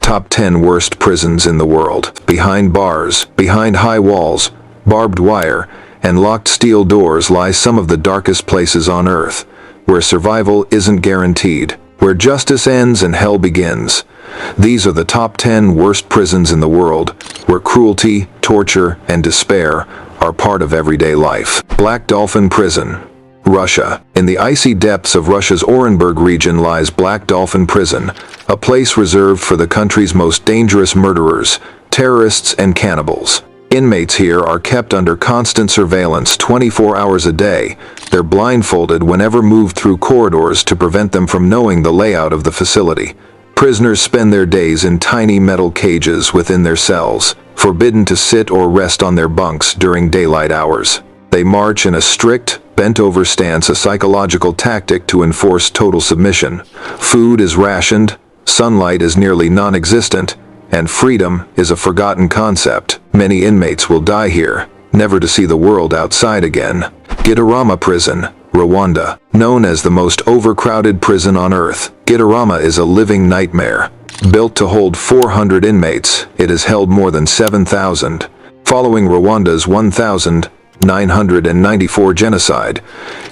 Top 10 worst prisons in the world. Behind bars, behind high walls, barbed wire, and locked steel doors lie some of the darkest places on earth, where survival isn't guaranteed, where justice ends and hell begins. These are the top 10 worst prisons in the world, where cruelty, torture, and despair are part of everyday life. Black Dolphin Prison, Russia. In the icy depths of Russia's Orenburg region lies Black Dolphin Prison, a place reserved for the country's most dangerous murderers, terrorists, and cannibals. Inmates here are kept under constant surveillance 24 hours a day. They're blindfolded whenever moved through corridors to prevent them from knowing the layout of the facility. Prisoners spend their days in tiny metal cages within their cells, forbidden to sit or rest on their bunks during daylight hours. They march in a strict, bent-over stance, a psychological tactic to enforce total submission. Food is rationed, sunlight is nearly non-existent, and freedom is a forgotten concept. Many inmates will die here, never to see the world outside again. Gitarama Prison, Rwanda. Known as the most overcrowded prison on earth, Gitarama is a living nightmare. Built to hold 400 inmates, it has held more than 7,000. Following Rwanda's 1,994 genocide,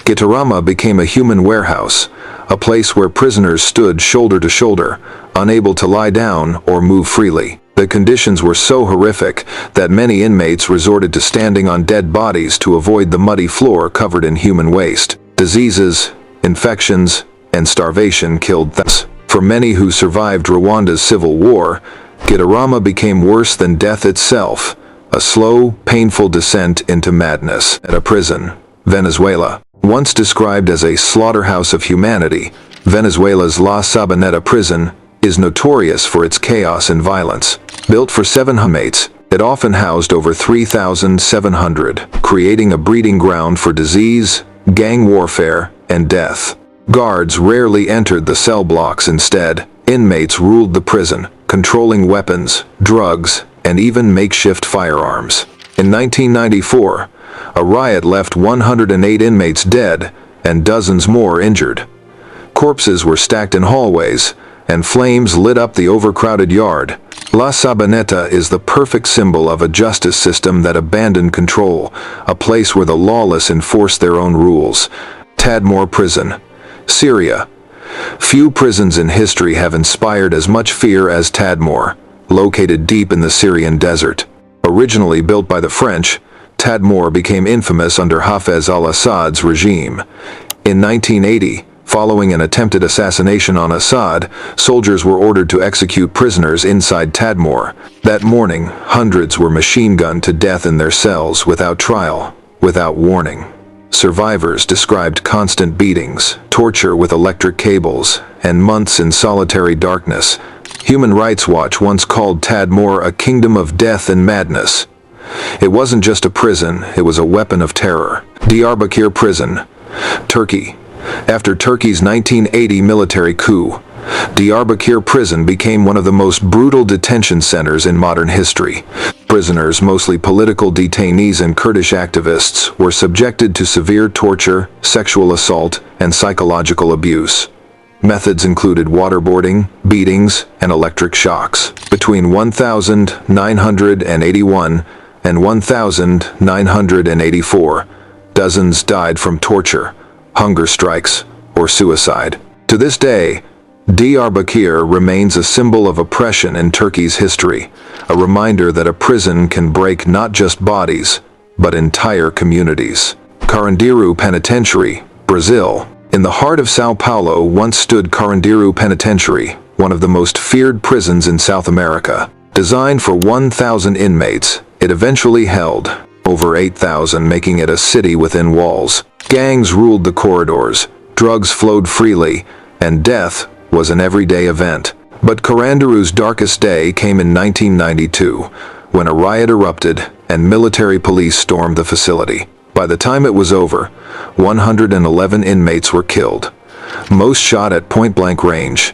Gitarama became a human warehouse, a place where prisoners stood shoulder to shoulder, unable to lie down or move freely. The conditions were so horrific that many inmates resorted to standing on dead bodies to avoid the muddy floor covered in human waste. Diseases, infections, and starvation killed thousands. For many who survived Rwanda's civil war, Gitarama became worse than death itself, a slow, painful descent into madness. At a prison, Venezuela. Once described as a slaughterhouse of humanity, Venezuela's La Sabaneta Prison is notorious for its chaos and violence. Built for 700 inmates, it often housed over 3,700, creating a breeding ground for disease, gang warfare, and death. Guards rarely entered the cell blocks. Instead, inmates ruled the prison, controlling weapons, drugs, and even makeshift firearms. In 1994, a riot left 108 inmates dead and dozens more injured. Corpses were stacked in hallways, and flames lit up the overcrowded yard. La Sabaneta is the perfect symbol of a justice system that abandoned control, a place where the lawless enforce their own rules. Tadmor Prison, Syria. Few prisons in history have inspired as much fear as Tadmor, located deep in the Syrian desert. Originally built by the French, Tadmor became infamous under Hafez al-Assad's regime. In 1980, following an attempted assassination on Assad, soldiers were ordered to execute prisoners inside Tadmor. That morning, hundreds were machine-gunned to death in their cells without trial, without warning. Survivors described constant beatings, torture with electric cables, and months in solitary darkness. Human Rights Watch once called Tadmor a kingdom of death and madness. It wasn't just a prison, it was a weapon of terror. Diyarbakir Prison, Turkey. After Turkey's 1980 military coup, Diyarbakir Prison became one of the most brutal detention centers in modern history. Prisoners, mostly political detainees and Kurdish activists, were subjected to severe torture, sexual assault, and psychological abuse. Methods included waterboarding, beatings, and electric shocks. Between 1981 and 1984, dozens died from torture, hunger strikes, or suicide. To this day, Diyarbakir remains a symbol of oppression in Turkey's history, a reminder that a prison can break not just bodies, but entire communities. Carandiru Penitentiary, Brazil. In the heart of Sao Paulo once stood Carandiru Penitentiary, one of the most feared prisons in South America. Designed for 1,000 inmates, it eventually held over 8,000, making it a city within walls. Gangs ruled the corridors, drugs flowed freely, and death was an everyday event. But Carandiru's darkest day came in 1992, when a riot erupted and military police stormed the facility. By the time it was over, 111 inmates were killed, most shot at point-blank range.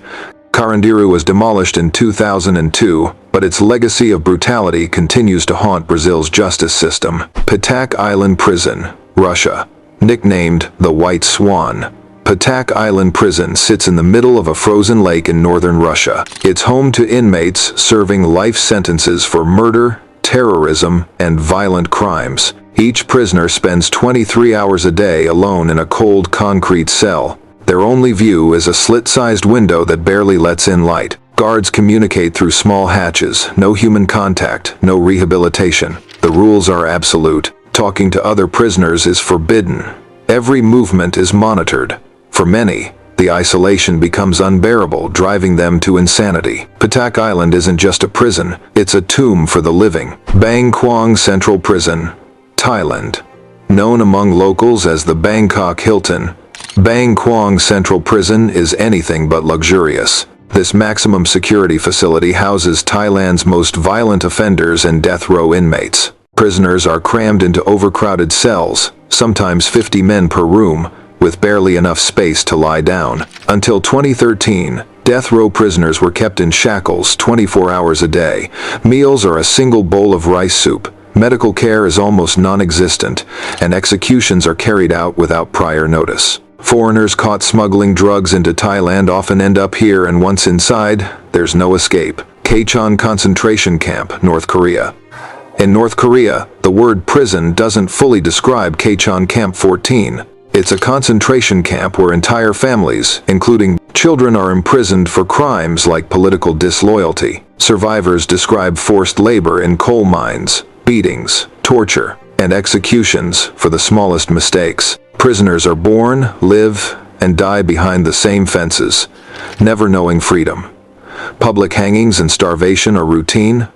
Carandiru was demolished in 2002, but its legacy of brutality continues to haunt Brazil's justice system. Patak Island Prison, Russia. Nicknamed the White Swan, Patak Island Prison sits in the middle of a frozen lake in northern Russia. It's home to inmates serving life sentences for murder, terrorism, and violent crimes. Each prisoner spends 23 hours a day alone in a cold concrete cell. Their only view is a slit-sized window that barely lets in light. Guards communicate through small hatches, no human contact, no rehabilitation. The rules are absolute. Talking to other prisoners is forbidden. Every movement is monitored. For many, the isolation becomes unbearable, driving them to insanity. Patak Island isn't just a prison, it's a tomb for the living. Bangkok Central Prison, Thailand. Known among locals as the Bangkok Hilton, Bangkok Central Prison is anything but luxurious. This maximum security facility houses Thailand's most violent offenders and death row inmates. Prisoners are crammed into overcrowded cells, sometimes 50 men per room, with barely enough space to lie down. Until 2013, death row prisoners were kept in shackles 24 hours a day. Meals are a single bowl of rice soup. Medical care is almost non-existent, and executions are carried out without prior notice. Foreigners caught smuggling drugs into Thailand often end up here, and once inside, there's no escape. Kachon Concentration Camp, North Korea. In North Korea, the word prison doesn't fully describe Kachon Camp 14. It's a concentration camp where entire families, including children, are imprisoned for crimes like political disloyalty. Survivors describe forced labor in coal mines, beatings, torture, and executions for the smallest mistakes. Prisoners are born, live, and die behind the same fences, never knowing freedom. Public hangings and starvation are routine.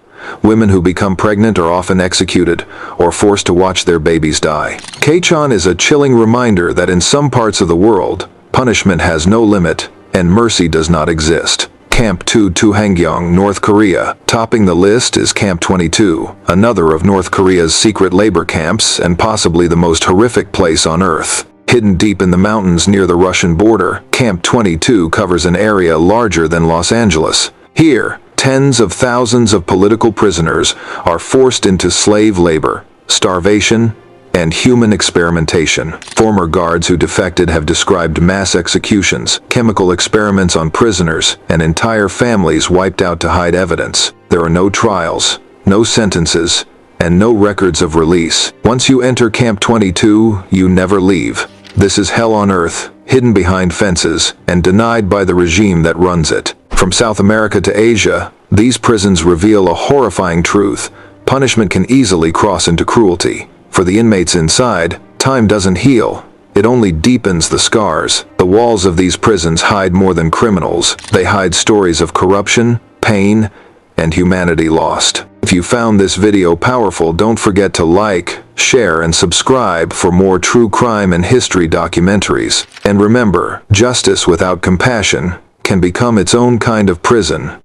Women who become pregnant are often executed or forced to watch their babies die. Kachon is a chilling reminder that in some parts of the world, punishment has no limit and mercy does not exist. Camp 2 Tuhangyong, North Korea. Topping the list is Camp 22, another of North Korea's secret labor camps and possibly the most horrific place on Earth. Hidden deep in the mountains near the Russian border, Camp 22 covers an area larger than Los Angeles. Here, tens of thousands of political prisoners are forced into slave labor, starvation, and human experimentation. Former guards who defected have described mass executions, chemical experiments on prisoners, and entire families wiped out to hide evidence. There are no trials, no sentences, and no records of release. Once you enter Camp 22, you never leave. This is hell on earth, hidden behind fences, and denied by the regime that runs it. From South America to Asia, these prisons reveal a horrifying truth. Punishment can easily cross into cruelty. For the inmates inside, time doesn't heal. It only deepens the scars. The walls of these prisons hide more than criminals. They hide stories of corruption, pain, and humanity lost. If you found this video powerful, don't forget to like, share, and subscribe for more true crime and history documentaries. And remember, justice without compassion can become its own kind of prison.